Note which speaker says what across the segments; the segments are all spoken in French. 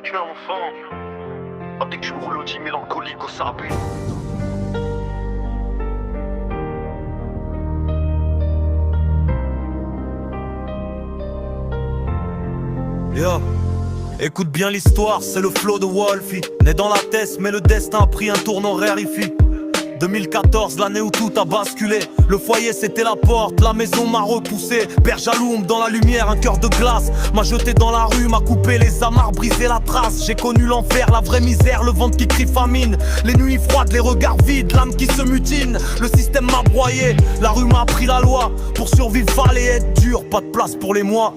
Speaker 1: futur enfant. Dès que je roule au 10 mélancolique au sarbin.
Speaker 2: Yo, écoute bien l'histoire, c'est le flow de Wolfie. Né dans la tête, mais le destin a pris un tournant raréfié. 2014, l'année où tout a basculé. Le foyer c'était la porte, la maison m'a repoussé. Père Jaloum dans la lumière, un cœur de glace m'a jeté dans la rue, m'a coupé les amarres, brisé la trace. J'ai connu l'enfer, la vraie misère, le ventre qui crie famine. Les nuits froides, les regards vides, l'âme qui se mutine. Le système m'a broyé, la rue m'a appris la loi. Pour survivre fallait être dur, pas de place pour les mois.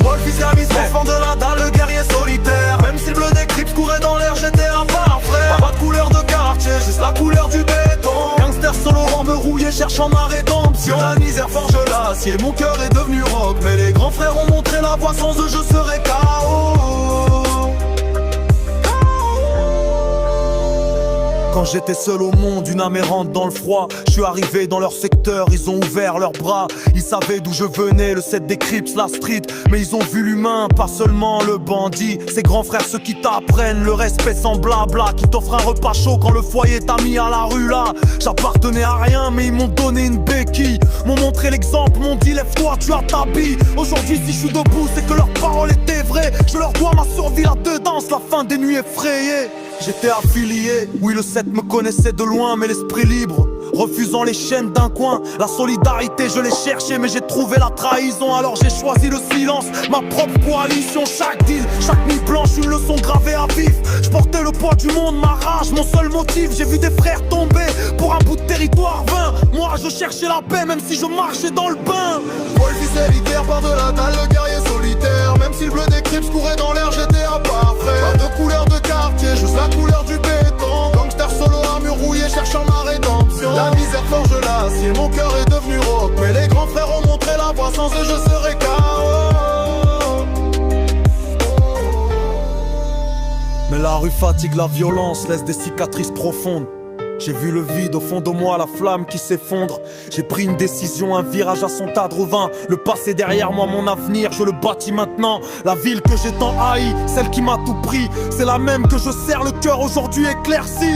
Speaker 3: Wolfie service, enfant de la dalle, le guerrier solitaire. Même si le bleu des Crips courait dans l'air, j'étais un parfait. Pas de couleur de quartier, juste la couleur du béton. Gangster solo en me rouiller, cherchant ma rédemption. La misère forge l'acier, mon cœur est devenu rock. Mais les grands frères ont montré la voie, sans eux je serais KO.
Speaker 2: Quand j'étais seul au monde, une âme errante dans le froid. Je suis arrivé dans leur secteur, ils ont ouvert leurs bras. Ils savaient d'où je venais, le set des Crips, la street. Mais ils ont vu l'humain, pas seulement le bandit. Ces grands frères, ceux qui t'apprennent le respect sans blabla. Qui t'offrent un repas chaud quand le foyer t'a mis à la rue là. J'appartenais à rien, mais ils m'ont donné une béquille. M'ont montré l'exemple, m'ont dit lève-toi, tu as ta bille. Aujourd'hui si je suis debout, c'est que leurs paroles étaient vraies. Je leur dois ma survie là-dedans, la fin des nuits effrayées. J'étais affilié, oui le 7 me connaissait de loin, mais l'esprit libre, refusant les chaînes d'un coin. La solidarité je l'ai cherchée, mais j'ai trouvé la trahison. Alors j'ai choisi le silence, ma propre coalition. Chaque deal, chaque nuit blanche, une leçon gravée à vif. Je portais le poids du monde, ma rage, mon seul motif. J'ai vu des frères tomber pour un bout de territoire vain. Moi je cherchais la paix, même si je marchais dans le bain.
Speaker 3: Wolfie solitaire, par de la dalle, le guerrier solitaire. Même si le bleu des Crips courait dans l'air, j'étais un parfait. Pas de couleur de quartier, juste la couleur du béton. Gangster solo à mur rouillé, cherchant ma rédemption. La misère forge l'acier, mon cœur est devenu rock. Mais les grands frères ont montré la voie, sans eux je serais KO.
Speaker 2: Mais la rue fatigue, la violence laisse des cicatrices profondes. J'ai vu le vide au fond de moi, la flamme qui s'effondre. J'ai pris une décision, un virage à 180. Le passé derrière moi, mon avenir, je le bâtis maintenant. La ville que j'ai tant haï, celle qui m'a tout pris, c'est la même que je serre le cœur aujourd'hui éclairci.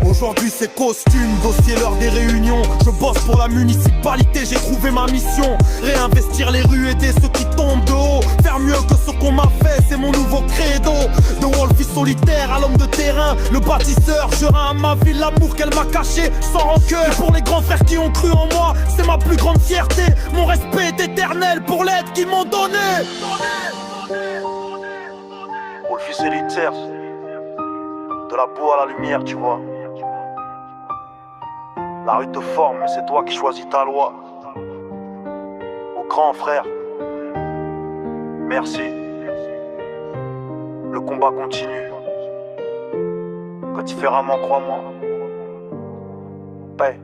Speaker 2: Aujourd'hui c'est costume, dossier l'heure des réunions. Je bosse pour la municipalité, j'ai trouvé ma mission. Réinvestir les rues, aider ceux qui tombent de haut. Faire mieux que ce qu'on m'a fait, c'est mon nouveau credo. De Wolfie solitaire à l'homme de terrain, le bâtisseur. Je rends à ma ville l'amour qu'elle m'a caché sans rancœur. Et pour les grands frères qui ont cru en moi, c'est ma plus grande fierté. Mon respect est éternel pour l'aide qu'ils m'ont donnée.
Speaker 1: Wolfie solitaire, de la boue à la lumière, tu vois. La rue te forme, mais c'est toi qui choisis ta loi. Au grand frère, merci. Le combat continue. Quand différemment, crois-moi. Paix.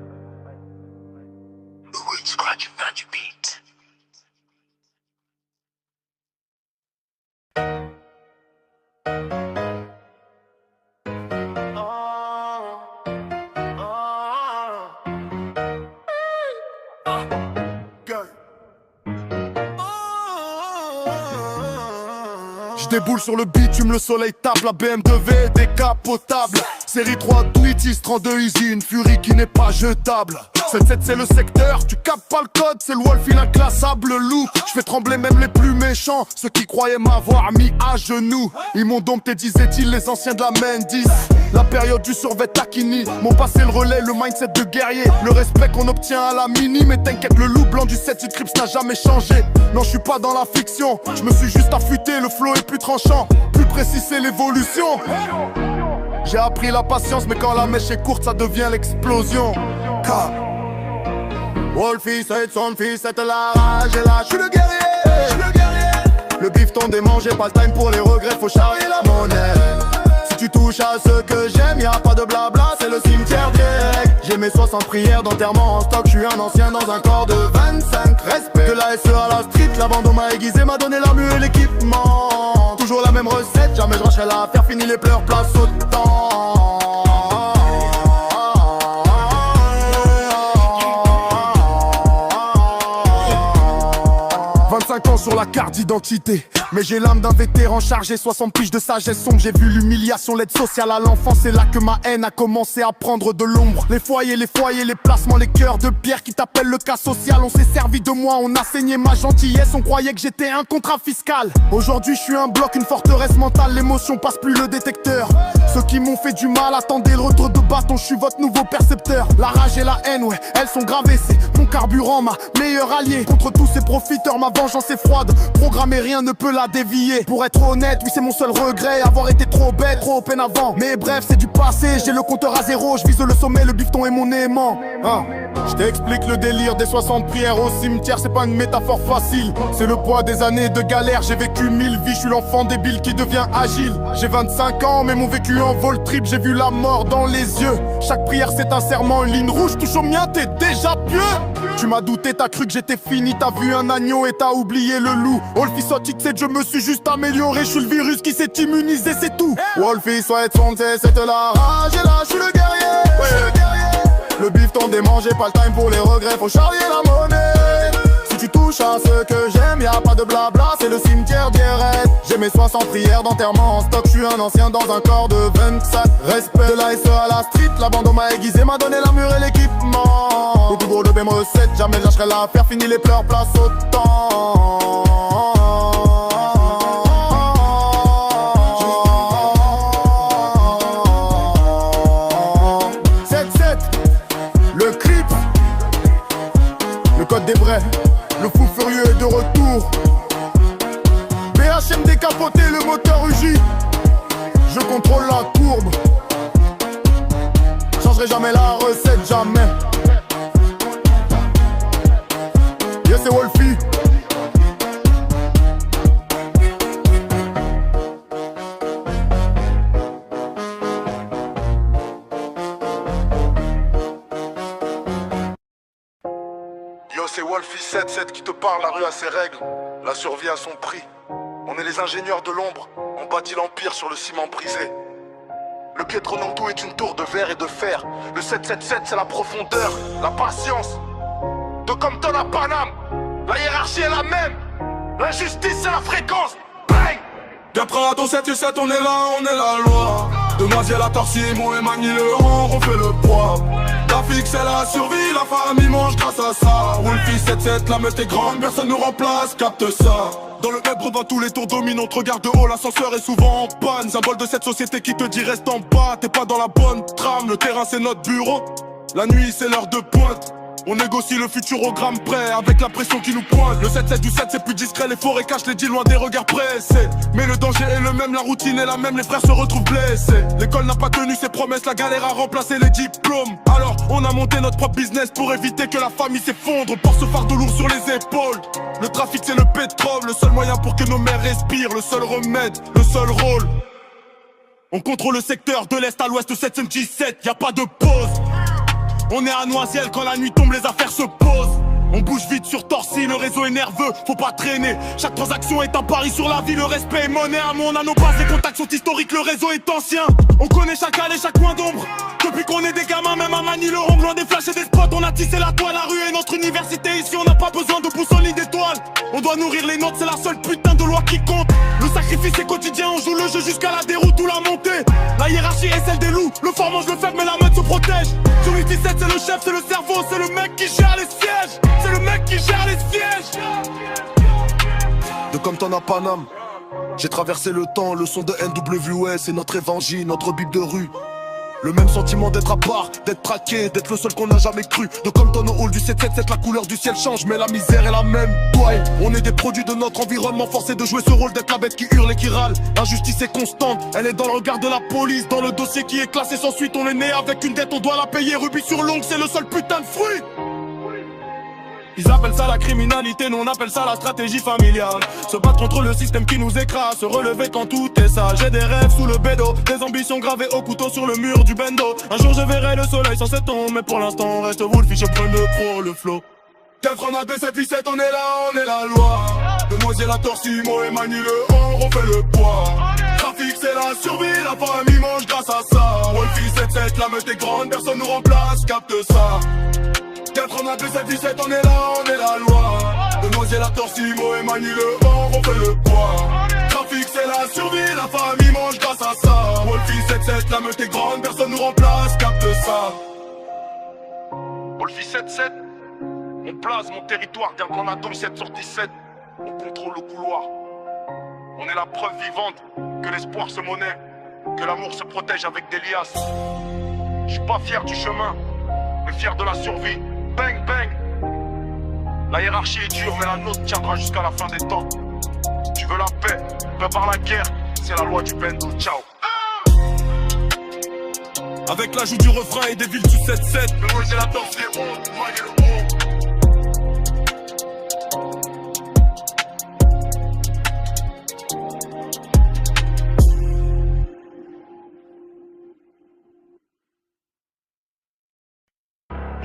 Speaker 3: Je déboule sur le bitume, le soleil tape, la BMW est décapotable. Série 3, Twitis, 32 Easy, une furie qui n'est pas jetable. 7-7 c'est le secteur, tu captes pas le code, c'est le Wolfie l'inclassable loup. Je fais trembler même les plus méchants, ceux qui croyaient m'avoir mis à genoux. Ils m'ont dompté, disaient-ils, les anciens de la Mendy. La période du survêt taquini, mon passé le relais, le mindset de guerrier. Le respect qu'on obtient à la mini, mais t'inquiète, le loup blanc du 7 Crips n'a jamais changé. Non, je suis pas dans la fiction, je me suis juste affûté, le flow est plus tranchant. Plus précis c'est l'évolution. J'ai appris la patience, mais quand la mèche est courte, ça devient l'explosion. Wolfie, c'est son fils, c'est la rage, et là, je suis le guerrier. Le bifton démangé, pas le time pour les regrets, faut charrier la monnaie. Si tu touches à ce que j'aime, y'a pas de blabla, c'est le cimetière direct. J'ai mes 60 prières d'enterrement en stock, je suis un ancien dans un corps de 25. Respect de la SE à la street, l'abandon m'a aiguisé, m'a donné l'armure et l'équipement. Toujours la même recette, jamais je rangerai la faire, fini les pleurs, place au temps. sur la carte d'identité. Mais j'ai l'âme d'un vétéran chargé, 60 piges de sagesse sombre. J'ai vu l'humiliation, l'aide sociale à l'enfance. C'est là que ma haine a commencé à prendre de l'ombre. Les foyers, les placements, les cœurs de pierre qui t'appellent le cas social. On s'est servi de moi, on a saigné ma gentillesse. On croyait que j'étais un contrat fiscal. Aujourd'hui je suis un bloc, une forteresse mentale. L'émotion passe plus le détecteur. Ceux qui m'ont fait du mal, attendez le retour de bâton. Je suis votre nouveau percepteur. La rage et la haine, ouais, elles sont gravées. C'est mon carburant, ma meilleure alliée. Contre tous ces profiteurs, ma vengeance est froide. Programmé, rien ne peut la dévier. Pour être honnête, oui c'est mon seul regret, avoir été trop bête, trop peine avant. Mais bref, c'est du passé, j'ai le compteur à zéro. Je vise le sommet, le bifton est mon aimant. Je t'explique le délire des 60 prières au cimetière. C'est pas une métaphore facile, c'est le poids des années de galère. J'ai vécu 1000 vies, je suis l'enfant débile qui devient agile. J'ai 25 ans, mais mon vécu en vol trip. J'ai vu la mort dans les yeux. Chaque prière c'est un serment, une ligne rouge, touche au mien, t'es déjà pieux. Tu m'as douté, t'as cru que j'étais fini. T'as vu un agneau et t'as oublié le loup. Wolfie Sotic, c'est je me suis juste amélioré. Je suis le virus qui s'est immunisé, c'est tout. Wolfie soit son, c'est la rage. Et là, je suis le guerrier, ouais. Le bifton démangé, pas le time pour les regrets. Faut charrier la monnaie. Si tu touches à ce que j'aime, y'a pas de blabla, c'est le cimetière direct. J'ai mes 60 prières d'enterrement en stock. Je suis un ancien dans un corps de 27. Respect de la SE à la street. La bande m'a aiguisé, m'a donné l'armure et l'équipement. Au plus gros le BM recette, jamais lâcherai l'affaire. Fini les pleurs, place au temps. 7-7, le clip, le code des vrais. Le fou furieux est de retour. BHM décapoté, le moteur rugit. Je contrôle la courbe. Changerai jamais la recette, jamais. Yes, c'est Wolfie.
Speaker 1: Yo, c'est Wolfie 7-7 qui te parle, la rue a ses règles, la survie a son prix. On est les ingénieurs de l'ombre, on bâtit l'empire sur le ciment brisé. Le Pietronanto est une tour de verre et de fer. Le 777 c'est la profondeur, la patience. De Compton à Paname, la hiérarchie est la même. L'injustice c'est la fréquence. Bang!
Speaker 2: Bien prêt à ton 7-7, on est là, on est la loi. Demoiselle à Torsimo et Mani le on fait le poids. La fixe c'est la survie, la famille mange grâce à ça. Wolfie 7-7, la meute est grande, personne nous remplace, capte ça. Dans le web, devant tous les tours dominants, on te regarde de haut, l'ascenseur est souvent en panne. Symbole de cette société qui te dit reste en bas, t'es pas dans la bonne trame. Le terrain c'est notre bureau, la nuit c'est l'heure de pointe. On négocie le futur au gramme près, avec la pression qui nous pointe. Le 7-7 du 7 c'est plus discret, les forêts cachent les deals loin des regards pressés. Mais le danger est le même, la routine est la même, les frères se retrouvent blessés. L'école n'a pas tenu ses promesses, la galère a remplacé les diplômes. Alors on a monté notre propre business pour éviter que la famille s'effondre. Porte ce fardeau lourd sur les épaules. Le trafic c'est le pétrole, le seul moyen pour que nos mères respirent. Le seul remède, le seul rôle. On contrôle le secteur de l'est à l'ouest, 7-7, y'a pas de pause. On est à Noisiel, quand la nuit tombe les affaires se posent. On bouge vite sur Torcy, le réseau est nerveux, faut pas traîner. Chaque transaction est un pari sur la vie, le respect est monnaie. À mon, on a nos bases, les contacts sont historiques, le réseau est ancien. On connaît chaque allée, chaque coin d'ombre. Depuis qu'on est des gamins, même à Manille, le rond, loin des flashs et des spots. On a tissé la toile, la rue est notre université. Ici on n'a pas besoin de boussole ni d'étoiles. On doit nourrir les nôtres, c'est la seule putain de loi qui compte. Le sacrifice est quotidien, on joue le jeu jusqu'à la déroute ou la montée. La hiérarchie est celle des loups, le fort mange le faible mais la meute se protège. Sur le 17 c'est le chef, c'est le cerveau, c'est le mec qui gère les sièges. C'est le mec qui gère les sièges.
Speaker 1: De Compton à Paname, j'ai traversé le temps, le son de NWS, c'est notre évangile, notre bible de rue. Le même sentiment d'être à part, d'être traqué, d'être le seul qu'on n'a jamais cru. De Compton au hall du 7-7, la couleur du ciel change, mais la misère est la même. Toi, on est des produits de notre environnement, forcé de jouer ce rôle d'être la bête qui hurle et qui râle. L'injustice est constante, elle est dans le regard de la police, dans le dossier qui est classé sans suite. On est né avec une dette, on doit la payer, rubis sur l'ongle, c'est le seul putain de fruit. Ils appellent ça la criminalité, nous on appelle ça la stratégie familiale. Se battre contre le système qui nous écrase, se relever quand tout est sale. J'ai des rêves sous le bédo, des ambitions gravées au couteau sur le mur du bendo. Un jour je verrai le soleil sans cette ombre, mais pour l'instant on reste vous le fiche, prends le pro, le flow.
Speaker 2: 97, on est là, on est la loi. Demoiselle à Torsimo et Mani le on refait le poids. Trafic c'est la survie, la famille mange grâce à ça. Wolfie 7-7, la meute est grande, personne nous remplace, capte ça. 97, on est là, on est la loi.
Speaker 3: Moïse la Torsimo et Mani le vent, on fait le poids. Trafic c'est la survie, la famille mange grâce à ça. Wolfie 7-7, la meute est grande, personne nous remplace, capte ça.
Speaker 1: Wolfie 7-7, on place mon territoire, bien qu'on a 7 sur 17. On contrôle le couloir. On est la preuve vivante que l'espoir se monnaie, que l'amour se protège avec des liasses. Je suis pas fier du chemin, mais fier de la survie. Bang bang. La hiérarchie est dure, mais la nôtre tiendra jusqu'à la fin des temps. Tu veux la paix, prépare la guerre, c'est la loi du bendo. Ciao.
Speaker 2: Avec l'ajout du refrain et des villes du 7-7.
Speaker 1: Le Moïse et la Torsimo, Mani le vent.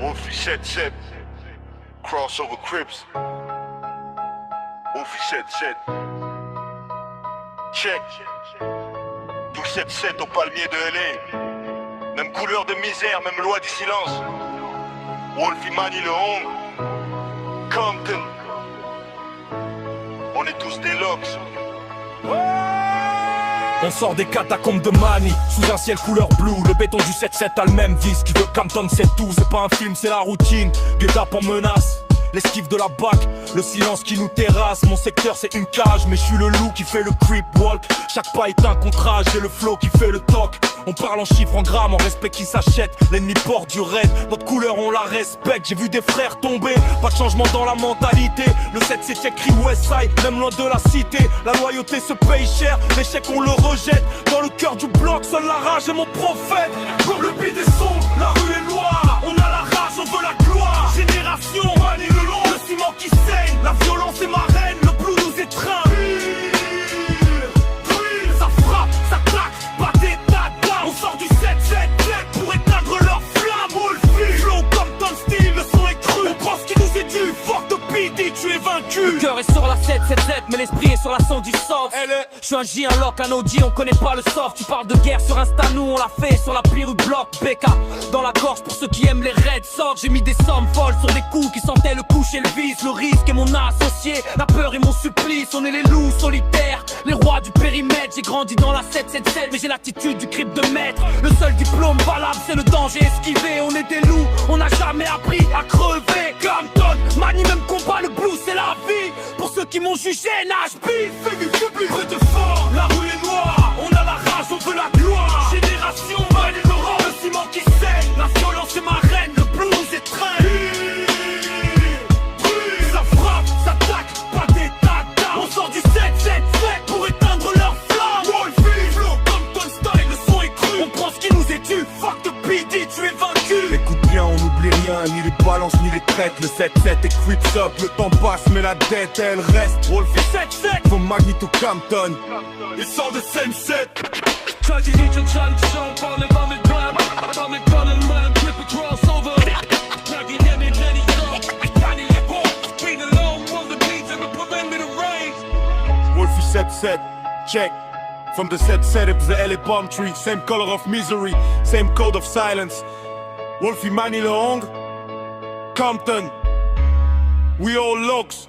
Speaker 1: Wolfie 7-7, crossover Crips. Wolfie 7-7, check. Du 7-7 au palmier de LA. Même couleur de misère, même loi du silence. Wolfie Mani le Hong, Compton. On est tous des locks.
Speaker 2: On sort des catacombes de Mani, sous un ciel couleur blue. Le béton du 7-7 a le même disque, qui veut Campton c'est tout. C'est pas un film, c'est la routine, get-up en menace. L'esquive de la BAC, le silence qui nous terrasse. Mon secteur c'est une cage, mais je suis le loup qui fait le creep walk. Chaque pas est un contrat, j'ai le flow qui fait le toc. On parle en chiffres, en grammes, en respect qui s'achète. L'ennemi porte du raid, notre couleur on la respecte. J'ai vu des frères tomber, pas de changement dans la mentalité. Le 7 c'est écrit Westside, même loin de la cité. La loyauté se paye cher, l'échec on le rejette. Dans le cœur du bloc, seule la rage est mon prophète. Comme le beat est sombre, la rue est noire. On a la rage, on veut la gloire. Génération, Mani le long, le ciment qui saigne. La violence est ma reine, le blue nous étreint. Ça frappe, ça claque, pas d'état d'âme. On sort du 7-7-7 pour éteindre leur flamme. Wolfie, flow comme ton style, le son est cru. On prend ce qui nous est dû, fuck the PD, tu es vaincu.
Speaker 4: Le cœur est sur la 7-7-7, mais l'esprit est sur la son du soft. Je suis un J, un lock, un OG, on connaît pas le soft. Tu parles de guerre sur Insta, nous on l'a fait sur la pire bloc. BK dans la gorge pour ceux qui aiment les Red Sox. J'ai mis des sommes folles sur des coups qui sentaient le coucher le vice. Le risque est mon associé, la peur est mon supplice. On est les loups solitaires, les rois du périmètre. J'ai grandi dans la 7-7-7, mais j'ai l'attitude du crypte de maître. Le seul diplôme valable c'est le danger esquivé. On est des loups, on n'a jamais appris à crever. Compton, Mani même combat, le blues c'est la vie. Pour ceux qui m'ont jugé, nage bif. Fais du public, de fort, la rue est noire. On a la rage, on veut la gloire. Génération, Mani le rang, le ciment qui saigne. La violence est ma reine, le blues est train. Ça frappe, ça tacle, pas d'état d'âme. On sort du 7-7-7 pour éteindre leur flamme. Wolfie, flow, Compton style, le son est cru. On prend ce qui nous est dû, fuck the PD, tu es vaincu.
Speaker 2: Écoute bien, on n'oublie rien, ni les balances ni les traites. Le 7-7 est creeps up, le temps passe mais la dette elle reste. Wolfie 7-7, from Magni to Compton.
Speaker 3: Ils sont de 7-7.
Speaker 5: Tragedy junction, falling on the ground. I'm in gun and run, grip a crossover. Plug in any go. Tiny ball, speed alone, on the beats and the perimeter range.
Speaker 3: Wolfie 7-7, check. From the 7-7 it was the LA palm tree. Same color of misery, same code of silence. Wolfie Mani le Hong, Compton. We all looks.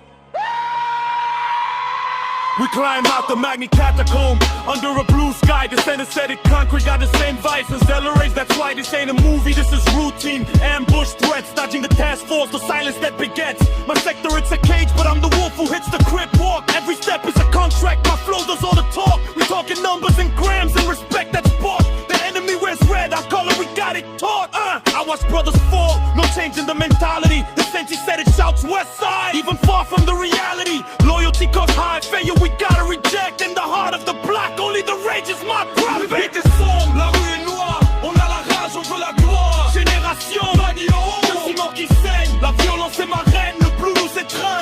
Speaker 3: We climb out the Magni catacomb under a blue sky. This anesthetic concrete got the same vibes as Celeries. That's why this ain't a movie, this is routine. Ambush threats, dodging the task force, the silence that begets. My sector, it's a cage, but I'm the wolf who hits the crib walk. Every step is a contract, my flow does all the talk. We talking numbers and grams and respect that's bought. The enemy wears red, our color, we got it taught. I watch brothers fall, no change in the mentality. The sentry said it shouts west side, even far from the reality. Loyalty costs high, failure we gotta reject. In the heart of the block, only the rage is my profit. Le beat est sombre, la rue est noire. On a la rage, on veut la gloire. Génération, Mani le Hong, le ciment qui saigne. La violence est ma reine, le blue nous étreint.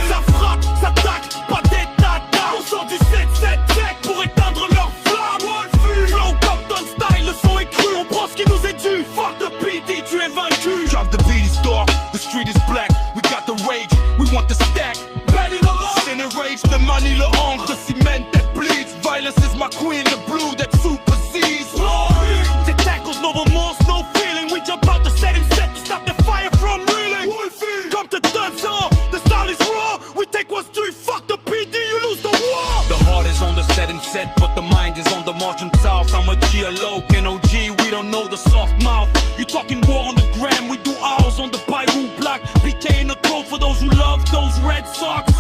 Speaker 3: Ça frappe, ça tacle, pas d'état d'âme. On sort du 7-7-7 pour éteindre leur flamme. Wolfie, flow Compton style, le son est cru. On prend ce qui nous est dû. Fuck the PD, tu es vaincu.
Speaker 2: Drop the beat is dark, the street is black. We got the rage, we want the stack.
Speaker 5: a Logan OG, we don't know the soft mouth. You talking war on the gram, we do ours on the Beirut block. PK in the throat for those who love those Red Sox.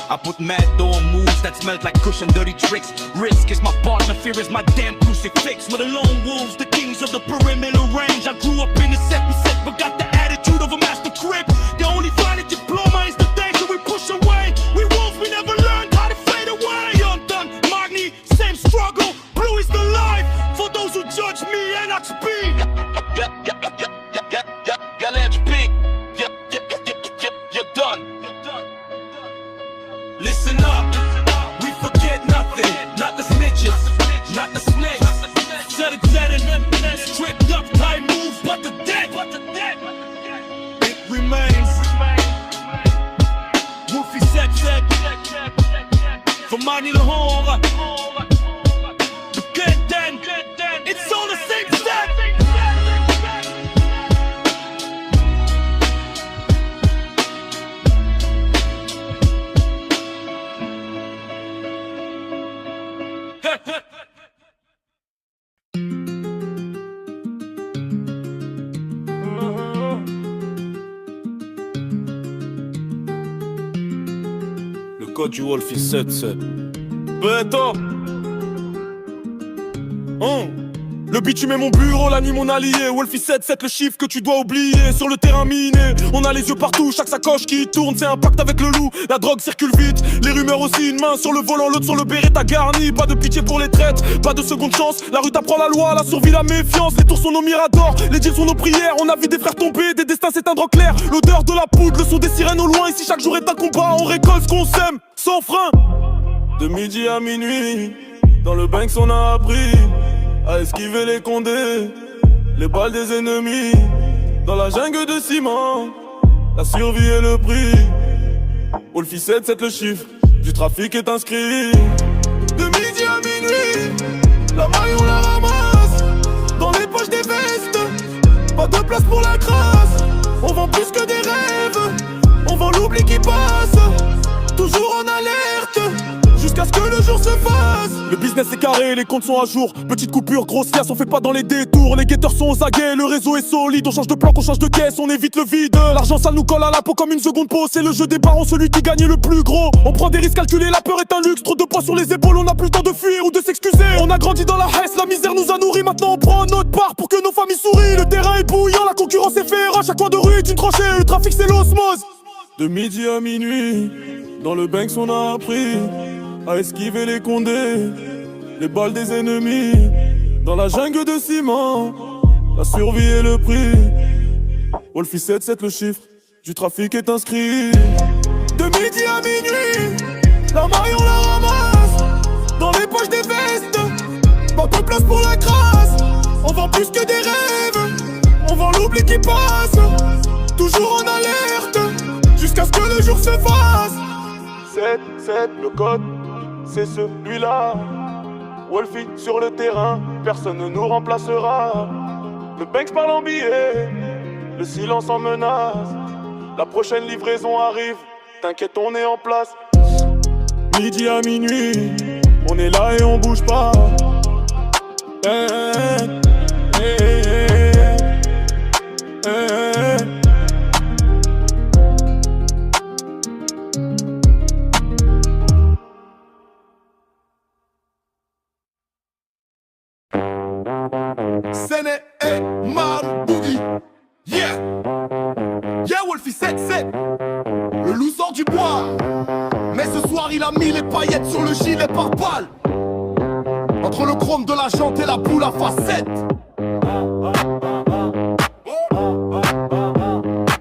Speaker 5: I put mad dough on moves that smelled like cushion, dirty tricks. Risk is my partner, fear is my damn crucifix. We're the lone wolves, the kings of the perimeter range. I grew up in the set, but got the attitude of a master crip. The only final diploma is the danger we push away. We wolves, we never learned how to fade away. Young Dun, Magni, same struggle. Blue is the life for those who judge me and XP. LHP, you're done. Listen up, we forget nothing. Not the snitches, not the snakes. Said it, stripped up, time moves, but the dead. It remains. Wolfie said, from Mani le Hore. The good then, it's all the same set.
Speaker 2: Le code du Wolfie 7-7. Beto. Le bitume est mon bureau, l'anime mon allié. Wolfie 7-7, le chiffre que tu dois oublier. Sur le terrain miné, on a les yeux partout. Chaque sacoche qui tourne, c'est un pacte avec le loup. La drogue circule vite, les rumeurs aussi. Une main sur le volant, l'autre sur le béret, t'as garni. Pas de pitié pour les traites, pas de seconde chance. La rue t'apprend la loi, la survie, la méfiance. Les tours sont nos miradors, les deals sont nos prières. On a vu des frères tomber, des destins s'éteindre en clair. L'odeur de la poudre, le son des sirènes au loin. Ici chaque jour est un combat, on récolte ce qu'on sème, sans frein. De midi à minuit, dans le Banks on a appris à esquiver les condés, les balles des ennemis. Dans la jungle de ciment, la survie est le prix. Wolfie 7-7 le chiffre, du trafic est inscrit. De midi à minuit, la maille on la ramasse. Dans les poches des vestes, pas de place pour la crasse. On vend plus que des rêves, on vend l'oubli qui passe. Toujours en alerte, jusqu'à ce que le jour se fasse. Le business est carré, les comptes sont à jour. Petite coupure, grosse liasse, on fait pas dans les détours. Les guetteurs sont aux aguets, le réseau est solide. On change de plan, on change de caisse, on évite le vide. L'argent ça nous colle à la peau comme une seconde peau. C'est le jeu des barons, celui qui gagne le plus gros. On prend des risques calculés, la peur est un luxe. Trop de poids sur les épaules, on a plus le temps de fuir ou de s'excuser. On a grandi dans la haisse, la misère nous a nourris. Maintenant on prend notre part pour que nos familles sourient. Le terrain est bouillant, la concurrence est féroce. Chaque coin de rue est une tranchée, le trafic c'est l'osmose. De midi à minuit, dans le Banks on a appris à esquiver les condés, les balles des ennemis. Dans la jungle de ciment, la survie est le prix. Wolfie 7-7 le chiffre, du trafic est inscrit. De midi à minuit, la maille on la ramasse. Dans les poches des vestes, pas de place pour la crasse. On vend plus que des rêves, on vend l'oubli qui passe. Toujours en alerte, jusqu'à ce que le jour se fasse. 7-7 le code, c'est celui-là. Wolfie sur le terrain, personne ne nous remplacera. Le Banks parle en billets, le silence en menace. La prochaine livraison arrive, t'inquiète on est en place. Midi à minuit, on est là et on bouge pas.
Speaker 3: Sene et Maru Boogie. Yeah. Yeah, Wolfie 7-7. Le loup sort du bois. Mais ce soir, il a mis les paillettes sur le gilet par balle. Entre le chrome de la jante et la boule à facette.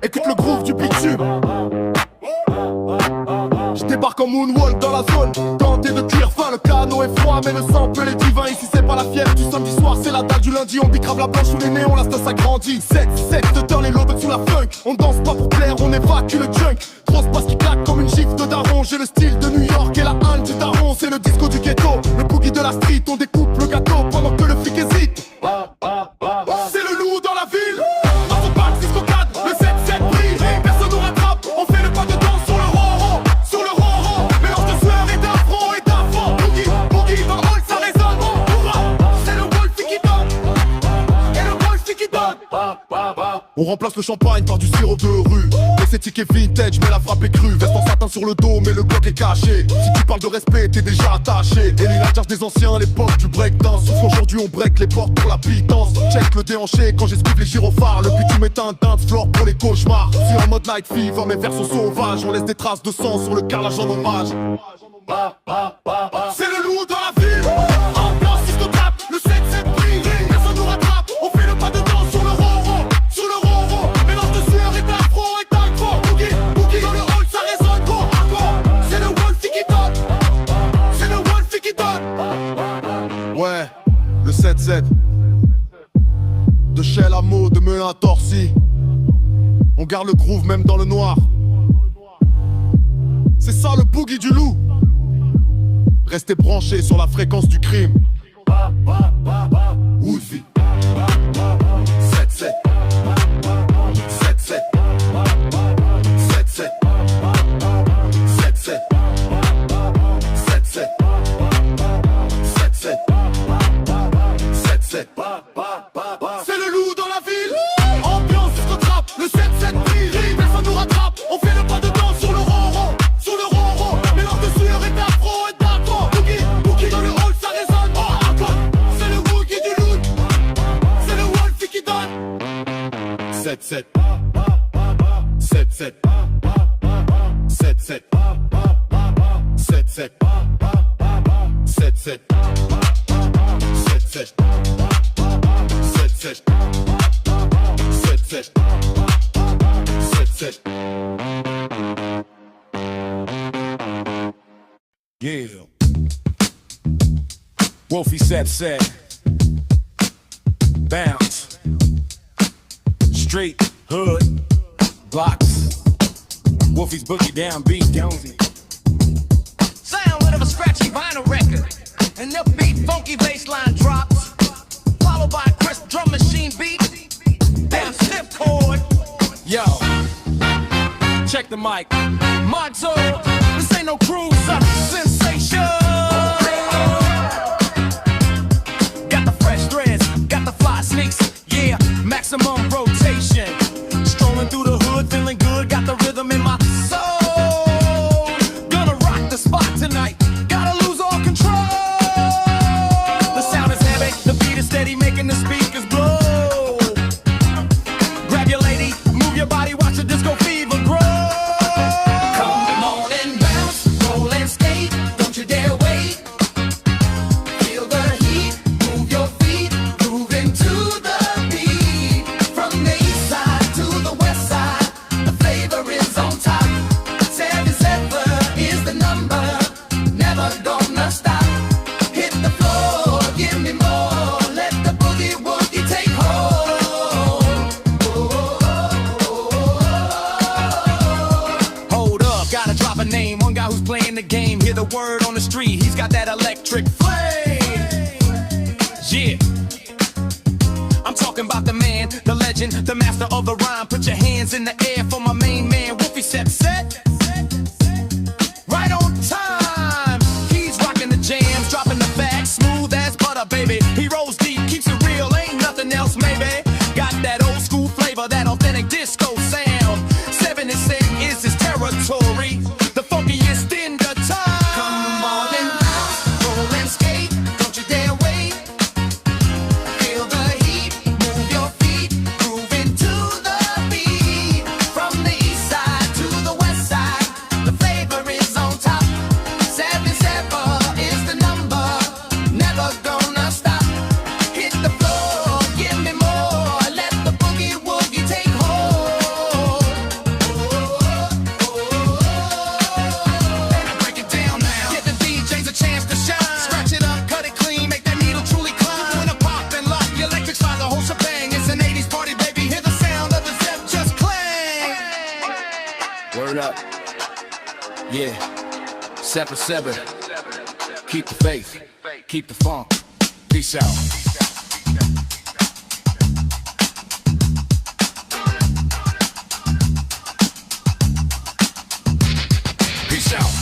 Speaker 3: Écoute le groove du bitume. Je débarque en moonwalk dans la zone. Tenté de cuire fin, le canot est froid, mais le sang peut les divins. Ici c'est pas la fièvre du samedi soir, c'est la dalle du lundi. On bicrave la planche sous les néons, la stas s'agrandit. 7-7 de turn et l'aube sous la funk. On danse pas pour plaire, on évacue le junk. Grosse basse qui claque comme une gifle de daron. J'ai le style de New York et la halle du daron. C'est le disco du ghetto, le boogie de la street. On découpe le gâteau pendant que le flic hésite. C'est le loup dans la ville. Avant pas le 6-4, le 7-7 brille. Personne nous rattrape, on fait le pas de danse sur le roro. Sur le roro, mélange de sueur et d'afro et d'avant. Boogie, boogie dans le hall, ça résonne. Hurrah, c'est le Wolfie qui On remplace le champagne par du sirop de rue. Et c'est ticket vintage, mais la frappe est crue. Veste en satin sur le dos, mais le bloc est caché. Si tu parles de respect, t'es déjà attaché. Et la charge des anciens, l'époque du breakdance. Sauf qu'aujourd'hui on break les portes pour la pitance. Check le déhanché quand j'esquive les gyrophares. Le bitume est un dance floor pour les cauchemars. Je suis en mode night fever, mes vers sont sauvages. On laisse des traces de sang sur le carrelage en hommage. C'est le loup dans la ville. Ambiance, si je te tape, le 7-7 brille. Personne nous rattrape, on fait le pas de danse sur le roro. Sur le roro, mélange de sueur et d'afro et d'alpha. Boogie, boogie, dans le hall ça résonne go, go. C'est le Wolfie qui donne. C'est le Wolfie qui donne. Ouais, le 7-7 de Shell à Meaux, de Melun à Torcy. On garde le groove même dans le noir. C'est ça le boogie du loup. Restez branchés sur la fréquence du crime. Woodville 7-7 7-7 7-7 7-7 7-7 7-7 7-7. C'est le loup dans la ville. Ambiance jusqu'au trap, le 7-7 brille. Personne nous rattrape, on fait le pas de danse sur le roro. Sur le roro, mélange de sueur et d'afro et d'alcool. Boogie, boogie, dans le hall ça résonne. Oh, alcool, c'est le boogie du loup. C'est le Wolfie qui donne. 7-7 7-7 7-7 7-7 7-7 7-7 7-7 7-7 7-7.
Speaker 2: Yeah. Wolfie said, bounce. Straight, hood, blocks. Wolfie's boogie down beat, Jonesy.
Speaker 4: Sound of a scratchy vinyl record. An upbeat, funky bassline drops. Followed by a crisp drum machine beat. Damn stiff chord.
Speaker 2: Yo, check the mic.
Speaker 4: Monto, this ain't no cruise, sensation. Got the fresh threads, got the fly sneaks. Yeah, maximum rotation. Strolling through the hood, feeling good. Got the rhythm in my soul. Gonna rock the spot tonight. Gotta lose all control. The sound is heavy, the beat is steady, making the speakers blow. Grab your lady, move your body, watch the disco fever grow. Come on and bounce, roll and skate, don't you dare wait. Feel the heat, move your feet, move into the beat. From the east side to the west side, the flavor is on top. 7-7 is the number, never gonna stop. Hit the floor, give me more, let the boogie woogie take hold. Hold up, gotta drop a name. One guy who's playing the game. Hear the word on the street. He's got that electric flame. Yeah. I'm talking about the man, the legend, the master of the rhyme. Put your hands in the air for my main man. Wolfie set. Right on time. He's rocking the jams, dropping the facts. Smooth as butter, baby. He rolls deep, keeps it real. Ain't nothing else, maybe. Got that old school flavor, that authentic disco sound. 7-6 is his territory. The funkiest in the town. Come on and bounce, roll and skate. Don't you dare wait. Feel the heat, move your feet, groove into the beat. From the east side to the west side, the flavor is on top. 7-7 is the number, never gonna stop. Hit the floor, give me more, let the boogie woogie take hold. Break it down now. Give the DJs a chance to shine. Scratch it up, cut it clean, make that needle truly climb. When a pop and lock, the electric slide, the whole shebang. It's an 80s party, baby. Hear the sound of the Zep just clang.
Speaker 2: Word up. Yeah. 7-7. Keep the faith. Keep the funk. Peace out. Peace out.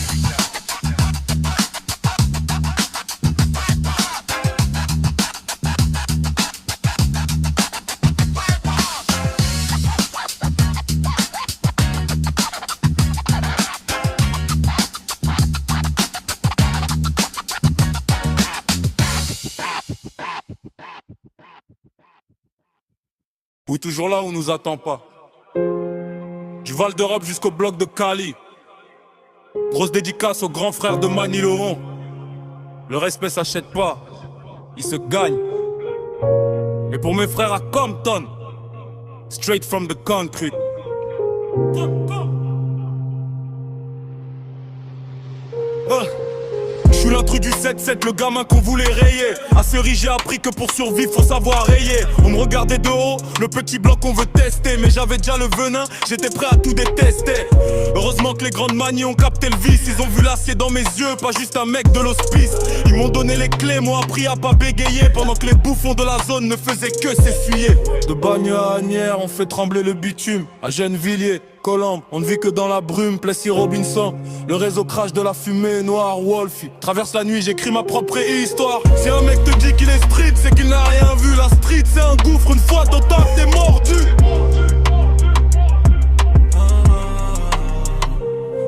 Speaker 6: Ou toujours là où on nous attend pas. Du Val d'Europe jusqu'au bloc de Cali. Grosse dédicace aux grands frères de Mani Laurent. Le respect s'achète pas, il se gagne. Et pour mes frères à Compton, straight from the concrete. Je suis l'intrus du 7-7, le gamin qu'on voulait rayer. À Cerise j'ai appris que pour survivre faut savoir rayer. On me regardait de haut, le petit bloc qu'on veut tester. Mais j'avais déjà le venin, j'étais prêt à tout détester. Heureusement que les grandes manies ont capté le vice. Ils ont vu l'acier dans mes yeux, pas juste un mec de l'hospice. Ils m'ont donné les clés, m'ont appris à pas bégayer. Pendant que les bouffons de la zone ne faisaient que s'essuyer. De Bagne à Agnières, on fait trembler le bitume. À Gennevilliers, Colombe, on ne vit que dans la brume, Plessis Robinson. Le réseau crache de la fumée noire, Wolfie. Traverse la nuit, j'écris ma propre histoire. Si un mec te dit qu'il est street, c'est qu'il n'a rien vu. La street c'est un gouffre, une fois ton taf t'es mordu.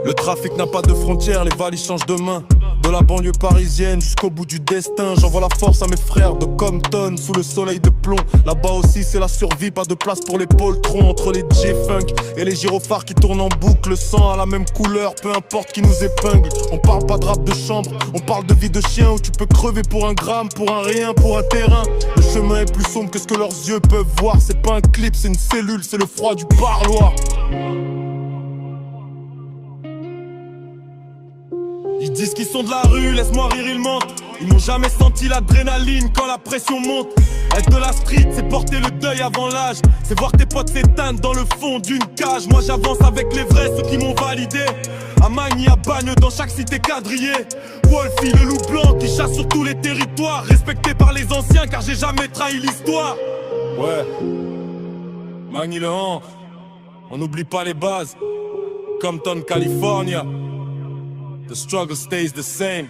Speaker 6: Le trafic n'a pas de frontières, les valises changent de main. De la banlieue parisienne jusqu'au bout du destin. J'envoie la force à mes frères de Compton sous le soleil de plomb. Là-bas aussi c'est la survie, pas de place pour les poltrons. Entre les J-Funk et les gyrophares qui tournent en boucle. Le sang a la même couleur, peu importe qui nous épingle. On parle pas de rap de chambre, on parle de vie de chien. Où tu peux crever pour un gramme, pour un rien, pour un terrain. Le chemin est plus sombre que ce que leurs yeux peuvent voir. C'est pas un clip, c'est une cellule, c'est le froid du parloir. Ils disent qu'ils sont de la rue, laisse-moi rire, ils mentent. Ils n'ont jamais senti l'adrénaline quand la pression monte. Être de la street, c'est porter le deuil avant l'âge. C'est voir tes potes s'éteindre dans le fond d'une cage. Moi j'avance avec les vrais, ceux qui m'ont validé. À Magny, à Bagne, dans chaque cité quadrillée. Wolfie, le loup blanc qui chasse sur tous les territoires. Respecté par les anciens car j'ai jamais trahi l'histoire. Ouais, Magny le Han, on n'oublie pas les bases. Compton, California. The struggle stays the same.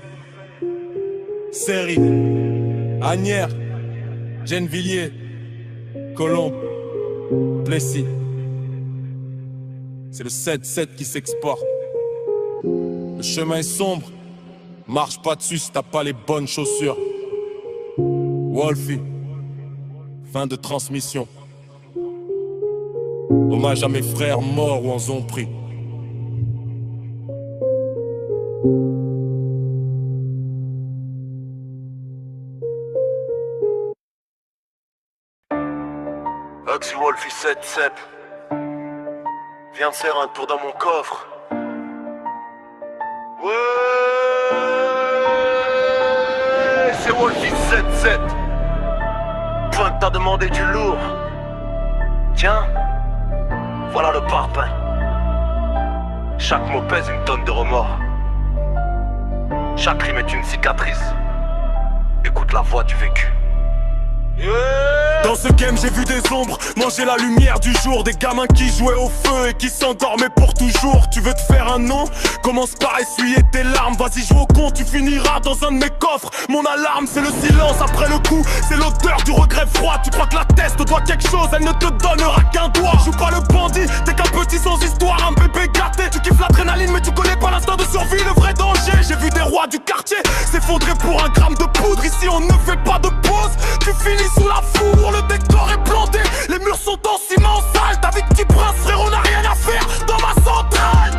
Speaker 6: Cerise, Agnières, Gennevilliers, Colombe, Plessis. C'est le 7-7 qui s'exporte. Le chemin est sombre, marche pas dessus si t'as pas les bonnes chaussures. Wolfie, fin de transmission. Hommage à mes frères morts ou en ont pris.
Speaker 1: Oxy Wolfie 7-7. Viens de faire un tour dans mon coffre. Ouais, c'est Wolfie 7-7. Point que t'as demandé du lourd. Tiens, voilà le parpaing. Chaque mot pèse une tonne de remords. Chaque rime est une cicatrice. Écoute la voix du vécu.
Speaker 6: Dans ce game j'ai vu des ombres manger la lumière du jour. Des gamins qui jouaient au feu et qui s'endormaient pour toujours. Tu veux te faire un nom? Commence par essuyer tes larmes. Vas-y joue au con, tu finiras dans un de mes coffres. Mon alarme c'est le silence après le coup. C'est l'odeur du regret froid. Tu crois que la teste doit quelque chose, elle ne te donnera qu'un doigt. Joue pas le bandit, t'es qu'un petit sans histoire. Un bébé gâté, tu kiffes l'adrénaline mais tu connais pas l'instinct de survie, le vrai danger. J'ai vu des rois du quartier s'effondrer pour un gramme de poudre. Ici on ne fait pas de pause, tu finis sous la foudre. Le décor est planté, les murs sont en ciment sale. Ta vie de petit prince, frérot, n'a rien à faire dans ma centrale.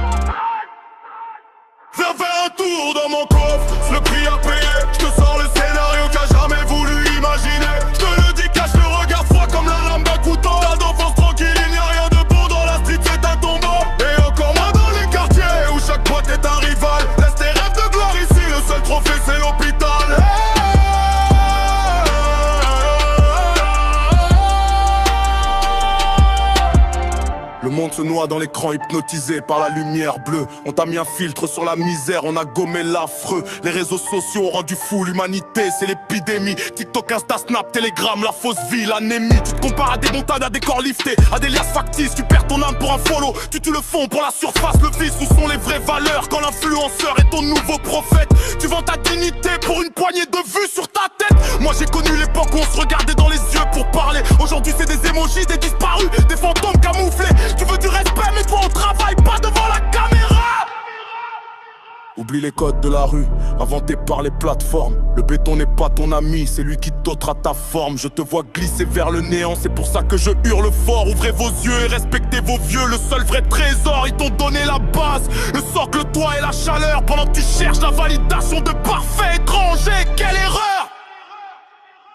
Speaker 6: Viens faire un tour dans mon coffre, c'est le prix à payer. Je te sors le scénario qu'a jamais voulu imaginer. Je te le dis, cache le regard froid comme la lame d'un couteau. T'as d'enfance tranquille, il n'y a rien de bon dans la street, c'est un tombeau. Et encore moins dans les quartiers où chaque pote est un rival. Laisse tes rêves de gloire ici, le seul trophée c'est l'hôpital. Le monde se noie dans l'écran hypnotisé par la lumière bleue. On t'a mis un filtre sur la misère, on a gommé l'affreux. Les réseaux sociaux ont rendu fou l'humanité, c'est l'épidémie. TikTok, Insta, Snap, Telegram, la fausse vie, l'anémie. Tu te compares à des montagnes, à des corps liftés, à des liasses factices. Tu perds ton âme pour un follow, tu tues le fond pour la surface. Le vice, où sont les vraies valeurs quand l'influenceur est ton nouveau prophète? Tu vends ta dignité pour une poignée de vues sur ta tête. Moi j'ai connu l'époque où on se regardait dans les yeux pour parler. Aujourd'hui c'est des émojis, des disparus, des fantômes camouflés. Tu veux du respect mais toi on travaille pas devant la caméra.
Speaker 3: Oublie les codes de la rue, inventés par les plateformes. Le béton n'est pas ton ami, c'est lui qui t'ôtera ta forme. Je te vois glisser vers le néant, c'est pour ça que je hurle fort. Ouvrez vos yeux et respectez vos vieux, le seul vrai trésor. Ils t'ont donné la base, le socle, le toit et la chaleur. Pendant que tu cherches la validation de parfait étranger, quelle erreur!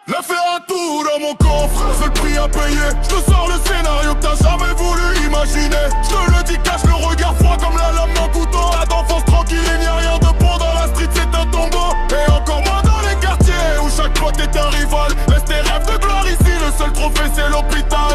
Speaker 3: Là fait un tour dans mon coffre, c'est le prix à payer. Je te sors le scénario que t'as jamais voulu imaginer. Je te le dis, cache le regard froid comme la lame d'un couteau. Pas d'enfance tranquille, il n'y a rien de bon dans la street, c'est un tombeau. Et encore moins dans les quartiers où chaque pote est un rival. Laisse tes rêves de gloire ici, le seul trophée c'est l'hôpital.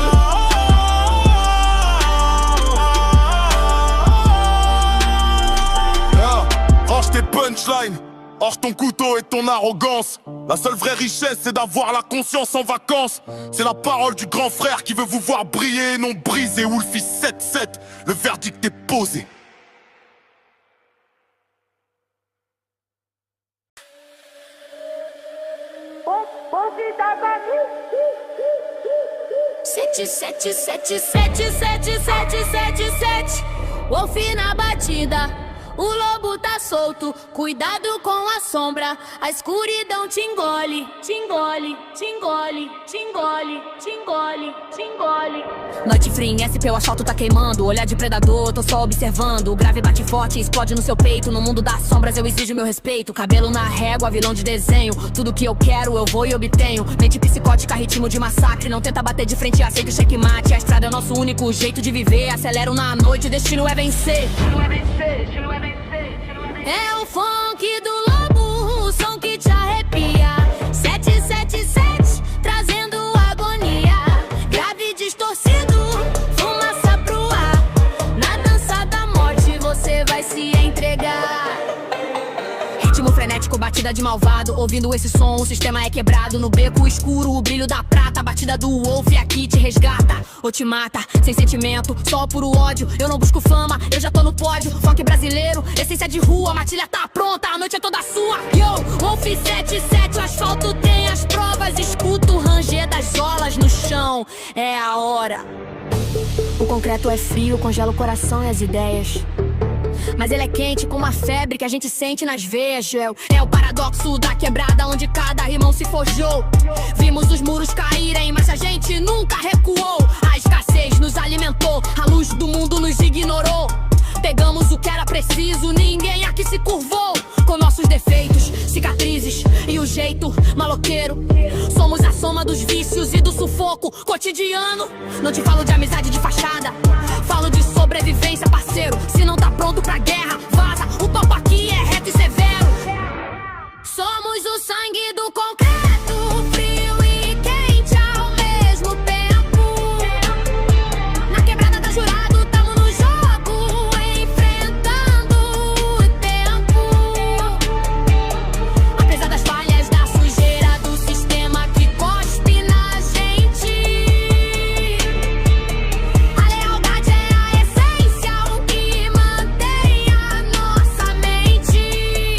Speaker 3: Range tes punchlines, hors ton couteau et ton arrogance. La seule vraie richesse c'est d'avoir la conscience en vacances. C'est la parole du grand frère qui veut vous voir briller et non briser. Wolfie 7-7, le verdict est posé.
Speaker 7: Sete, sete, sete, sete, sete, sete, sete, sete. Wolf na batida, o lobo tá solto. Cuidado com a sombra, a escuridão te engole. Te engole, te engole, te engole, te engole, te engole. Noite fria em SP, o asfalto tá queimando. Olhar de predador, tô só observando. O grave bate forte, explode no seu peito. No mundo das sombras eu exijo meu respeito. Cabelo na régua, vilão de desenho. Tudo que eu quero eu vou e obtenho. Mente psicótica, ritmo de massacre. Não tenta bater de frente, aceita o checkmate. A estrada é nosso único jeito de viver. Acelero na noite, o destino é vencer. Destino é vencer, destino é vencer. É o funk do lobo, o som que te arrepia. 777, trazendo agonia. Grave distorcido, fumaça pro ar. Na dança da morte você vai se entregar. Ritmo frenético, batida de malvado. Ouvindo esse som, o sistema é quebrado. No beco escuro, o brilho da prata. A batida do Wolf aqui te resgata ou te mata, sem sentimento, só puro ódio. Eu não busco fama, eu já tô no pódio. Funk brasileiro, essência de rua. A matilha tá pronta, a noite é toda sua. Yo, Wolf 77, o asfalto tem as provas. Escuto o ranger das olas no chão, é a hora. O concreto é frio, congela o coração e as ideias. Mas ele é quente com uma febre que a gente sente nas veias, Joel. É o paradoxo da quebrada onde cada irmão se forjou. Vimos os muros caírem, mas a gente nunca recuou. A escassez nos alimentou, a luz do mundo nos ignorou. Pegamos o que era preciso, ninguém aqui se curvou. Com nossos defeitos, cicatrizes e o jeito maloqueiro. Somos a soma dos vícios e do sufoco cotidiano. Não te falo de amizade de fachada, falo de sobrevivência, parceiro. Se não tá pronto pra guerra, vaza. O papo aqui é reto e severo. Somos o sangue do concreto, frio e quente ao mesmo tempo. Na quebrada da jurado, tamo no jogo, enfrentando o tempo. Apesar das falhas, da sujeira do sistema que cospe na gente, a lealdade é a essência, o que mantém a nossa mente.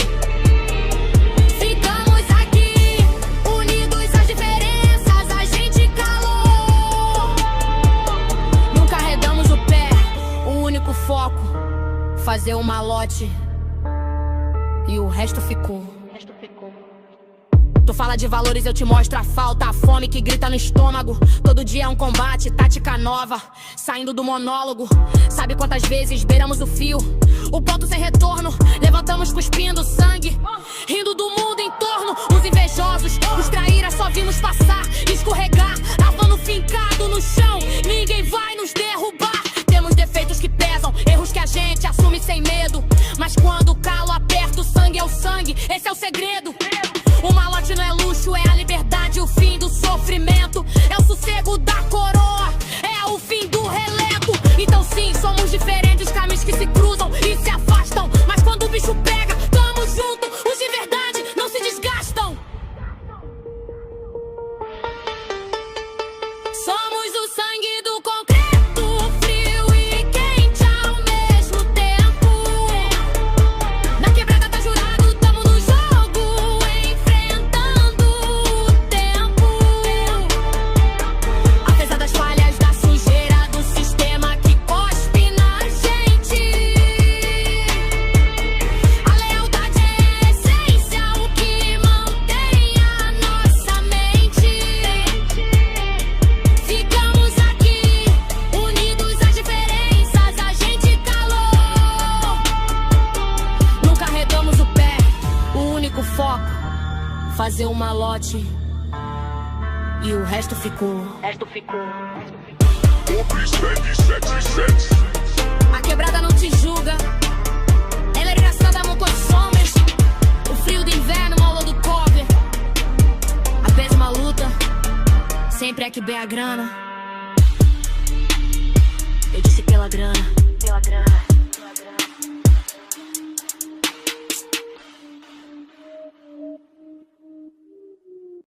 Speaker 7: Ficamos aqui, unidos às diferenças, a gente calou. Nunca arredamos o pé, o único foco, fazer o malote. E o resto ficou. Tu fala de valores, eu te mostro a falta, a fome que grita no estômago. Todo dia é um combate, tática nova, saindo do monólogo. Sabe quantas vezes beiramos o fio, o ponto sem retorno. Levantamos cuspindo sangue, rindo do mundo em torno. Os invejosos, os traíras, só vimos passar, escorregar, havano fincado no chão. Ninguém vai nos derrubar. Temos defeitos que pesam, erros que a gente assume sem medo. Mas quando o calo aperta, o sangue é o sangue, esse é o segredo. O malote não é luxo, é a liberdade, o fim do sofrimento. É o sossego da coroa, é o fim do relento. Então sim, somos diferentes, caminhos que se cruzam e se afastam. Mas quando o bicho pega, tamo junto, os de verdade não se desgastam. fazer um malote e o resto ficou. A quebrada não te julga. Ela é engraçada, montou as sombras. O frio do inverno, maula do cover. A péssima luta, sempre é que bem a grana. Eu disse pela grana.